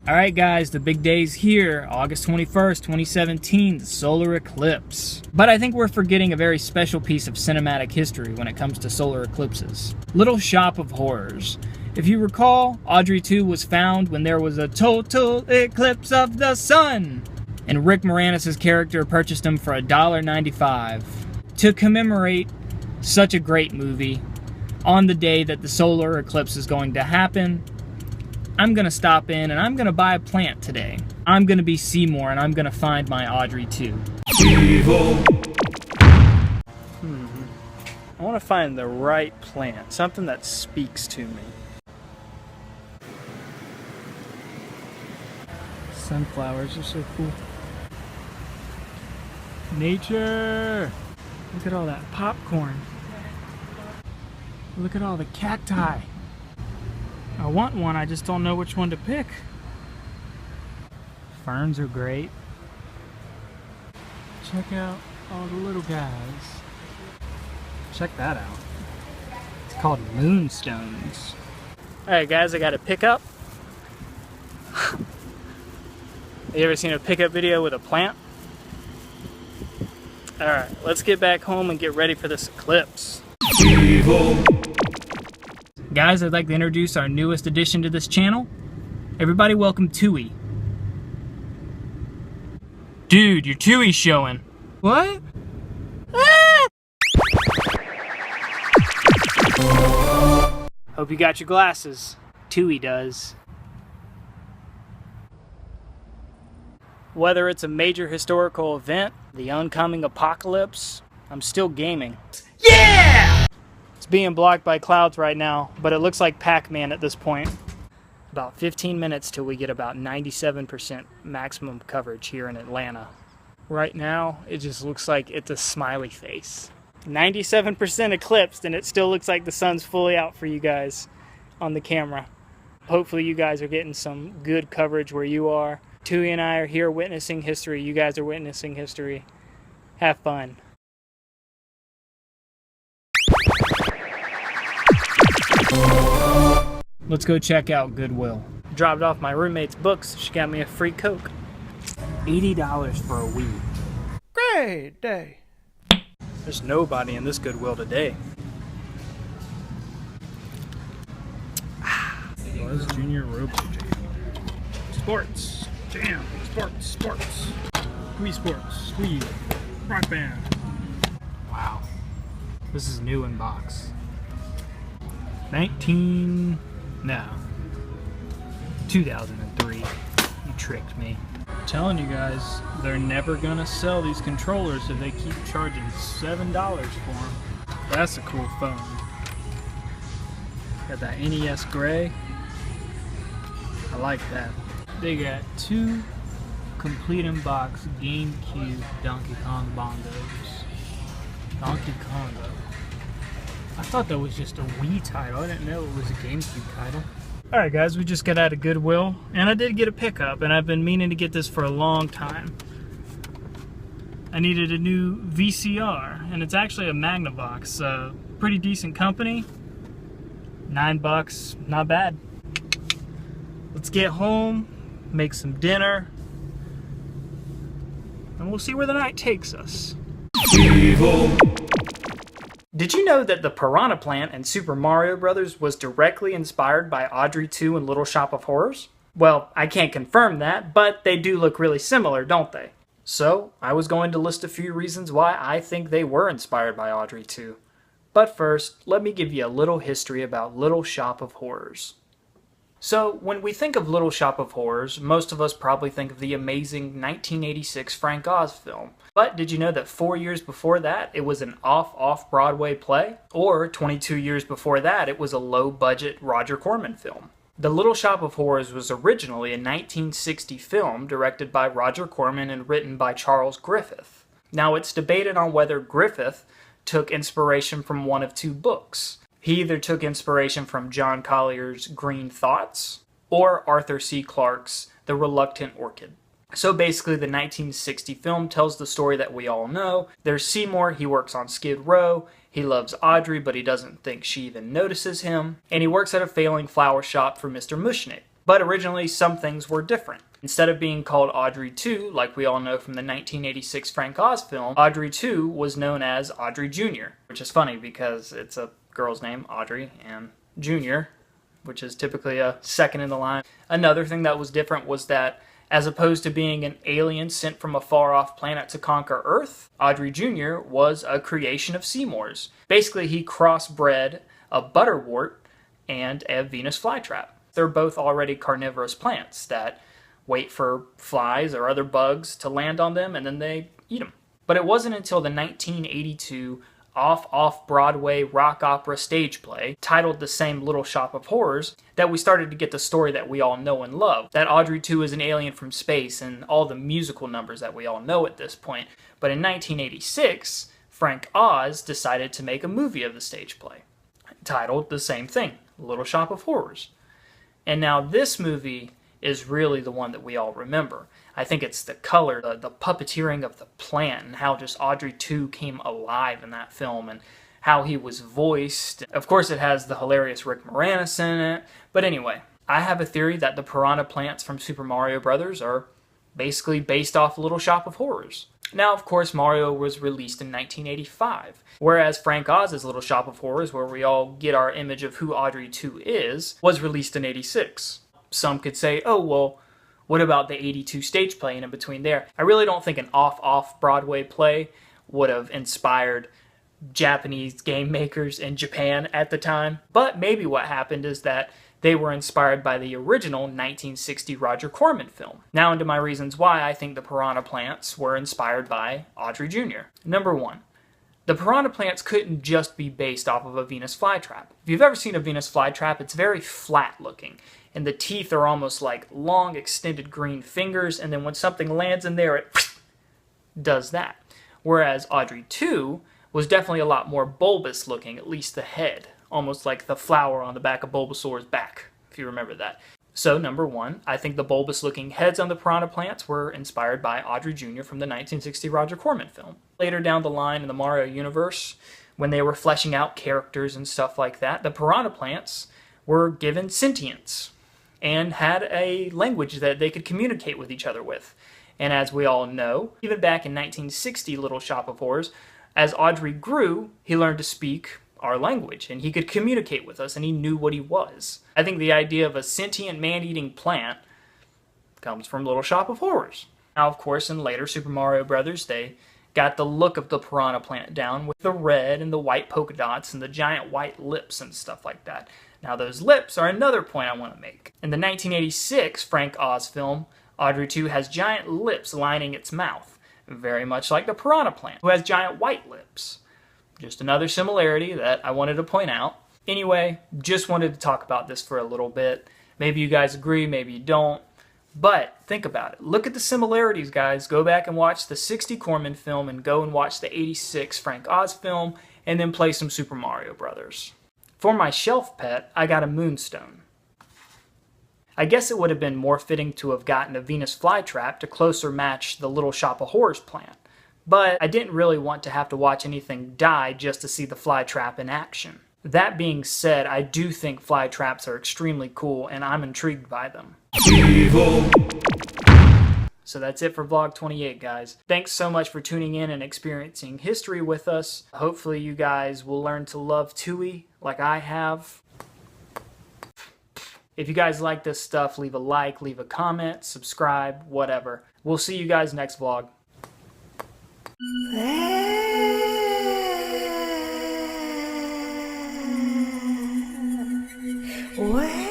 Alright guys, the big day's here, August 21st, 2017, the solar eclipse. But I think we're forgetting a very special piece of cinematic history when it comes to solar eclipses. Little Shop of Horrors. If you recall, Audrey 2 was found when there was a total eclipse of the sun, and Rick Moranis' character purchased them for $1.95. To commemorate such a great movie, on the day that the solar eclipse is going to happen, I'm going to stop in and I'm going to buy a plant today. I'm going to be Seymour and I'm going to find my Audrey 2. Evil. I want to find the right plant, something that speaks to me. Sunflowers are so cool. Nature! Look at all that popcorn. Look at all the cacti. I want one, I just don't know which one to pick. Ferns are great. Check out all the little guys. Check that out. It's called moonstones. Alright guys, I got a pickup. You ever seen a pickup video with a plant? Alright, let's get back home and get ready for this eclipse. Evil. Guys, I'd like to introduce our newest addition to this channel. Everybody welcome Tui. Dude, your Tui's showing. What? Ah! Hope you got your glasses. Tui does. Whether it's a major historical event, the oncoming apocalypse, I'm still gaming. Yeah! It's being blocked by clouds right now, but it looks like Pac-Man at this point. About 15 minutes till we get about 97% maximum coverage here in Atlanta. Right now, it just looks like it's a smiley face. 97% eclipsed, and it still looks like the sun's fully out for you guys on the camera. Hopefully you guys are getting some good coverage where you are. Tui and I are here witnessing history. You guys are witnessing history. Have fun. Let's go check out Goodwill. Dropped off my roommate's books. She got me a free Coke. $80 for a week. Great day. There's nobody in this Goodwill today. Buzz Junior Robo Jam. Sports. Jam. Sports. Sports. Wii Sports. Wii. Rock Band. Wow. This is new in box. 2003. You tricked me. I'm telling you guys, they're never gonna sell these controllers if they keep charging $7 for them. That's a cool phone. Got that NES gray. I like that. They got two complete in box GameCube Donkey Kong bongos. Donkey Kongo. I thought that was just a Wii title. I didn't know it was a GameCube title. Alright guys, we just got out of Goodwill, and I did get a pickup, and I've been meaning to get this for a long time. I needed a new VCR, and it's actually a Magnavox. Pretty decent company. $9, not bad. Let's get home, make some dinner, and we'll see where the night takes us. Evil. Did you know that the Piranha Plant in Super Mario Bros. Was directly inspired by Audrey 2 and Little Shop of Horrors? Well, I can't confirm that, but they do look really similar, don't they? So, I was going to list a few reasons why I think they were inspired by Audrey 2. But first, let me give you a little history about Little Shop of Horrors. So, when we think of Little Shop of Horrors, most of us probably think of the amazing 1986 Frank Oz film. But did you know that 4 years before that, it was an off-Broadway play? Or 22 years before that, it was a low-budget Roger Corman film. The Little Shop of Horrors was originally a 1960 film directed by Roger Corman and written by Charles Griffith. Now, it's debated on whether Griffith took inspiration from one of two books. He either took inspiration from John Collier's Green Thoughts or Arthur C. Clarke's The Reluctant Orchid. So basically the 1960 film tells the story that we all know. There's Seymour, he works on Skid Row, he loves Audrey but he doesn't think she even notices him, and he works at a failing flower shop for Mr. Mushnick. But originally, some things were different. Instead of being called Audrey 2, like we all know from the 1986 Frank Oz film, Audrey 2 was known as Audrey Jr., which is funny because it's a girl's name, Audrey, and Jr., which is typically a second in the line. Another thing that was different was that as opposed to being an alien sent from a far-off planet to conquer Earth, Audrey Jr. was a creation of Seymour's. Basically, he crossbred a butterwort and a Venus flytrap. They're both already carnivorous plants that wait for flies or other bugs to land on them, and then they eat them. But it wasn't until the 1982 off-Broadway rock opera stage play, titled the same Little Shop of Horrors, that we started to get the story that we all know and love. That Audrey 2 is an alien from space and all the musical numbers that we all know at this point. But in 1986, Frank Oz decided to make a movie of the stage play, titled the same thing, Little Shop of Horrors. And now this movie is really the one that we all remember. I think it's the color, the puppeteering of the plant, and how just Audrey 2 came alive in that film, and how he was voiced. Of course, it has the hilarious Rick Moranis in it. But anyway, I have a theory that the Piranha Plants from Super Mario Bros. Are basically based off Little Shop of Horrors. Now, of course, Mario was released in 1985, whereas Frank Oz's Little Shop of Horrors, where we all get our image of who Audrey 2 is, was released in 86. Some could say, oh, well, what about the 82 stage play and in between there? I really don't think an off-Broadway play would have inspired Japanese game makers in Japan at the time. But maybe what happened is that they were inspired by the original 1960 Roger Corman film. Now into my reasons why I think the Piranha Plants were inspired by Audrey Jr. Number one, the Piranha Plants couldn't just be based off of a Venus flytrap. If you've ever seen a Venus flytrap, it's very flat looking, and the teeth are almost like long extended green fingers, and then when something lands in there, it does that. Whereas Audrey 2 was definitely a lot more bulbous looking, at least the head, almost like the flower on the back of Bulbasaur's back, if you remember that. So, number one, I think the bulbous-looking heads on the Piranha Plants were inspired by Audrey Jr. from the 1960 Roger Corman film. Later down the line in the Mario universe, when they were fleshing out characters and stuff like that, the Piranha Plants were given sentience and had a language that they could communicate with each other with. And as we all know, even back in 1960 Little Shop of Horrors, as Audrey grew, he learned to speak our language, and he could communicate with us, and he knew what he was. I think the idea of a sentient man-eating plant comes from Little Shop of Horrors. Now, of course, in later Super Mario Bros., they got the look of the Piranha Plant down with the red and the white polka dots and the giant white lips and stuff like that. Now, those lips are another point I want to make. In the 1986 Frank Oz film, Audrey 2 has giant lips lining its mouth, very much like the Piranha Plant, who has giant white lips. Just another similarity that I wanted to point out. Anyway, just wanted to talk about this for a little bit. Maybe you guys agree, maybe you don't. But think about it. Look at the similarities, guys. Go back and watch the 60 Corman film and go and watch the 86 Frank Oz film and then play some Super Mario Brothers. For my shelf pet, I got a moonstone. I guess it would have been more fitting to have gotten a Venus flytrap to closer match the Little Shop of Horrors plant. But I didn't really want to have to watch anything die just to see the flytrap in action. That being said, I do think flytraps are extremely cool, and I'm intrigued by them. Evil. So that's it for Vlog 28, guys. Thanks so much for tuning in and experiencing history with us. Hopefully you guys will learn to love Tui like I have. If you guys like this stuff, leave a like, leave a comment, subscribe, whatever. We'll see you guys next vlog. Well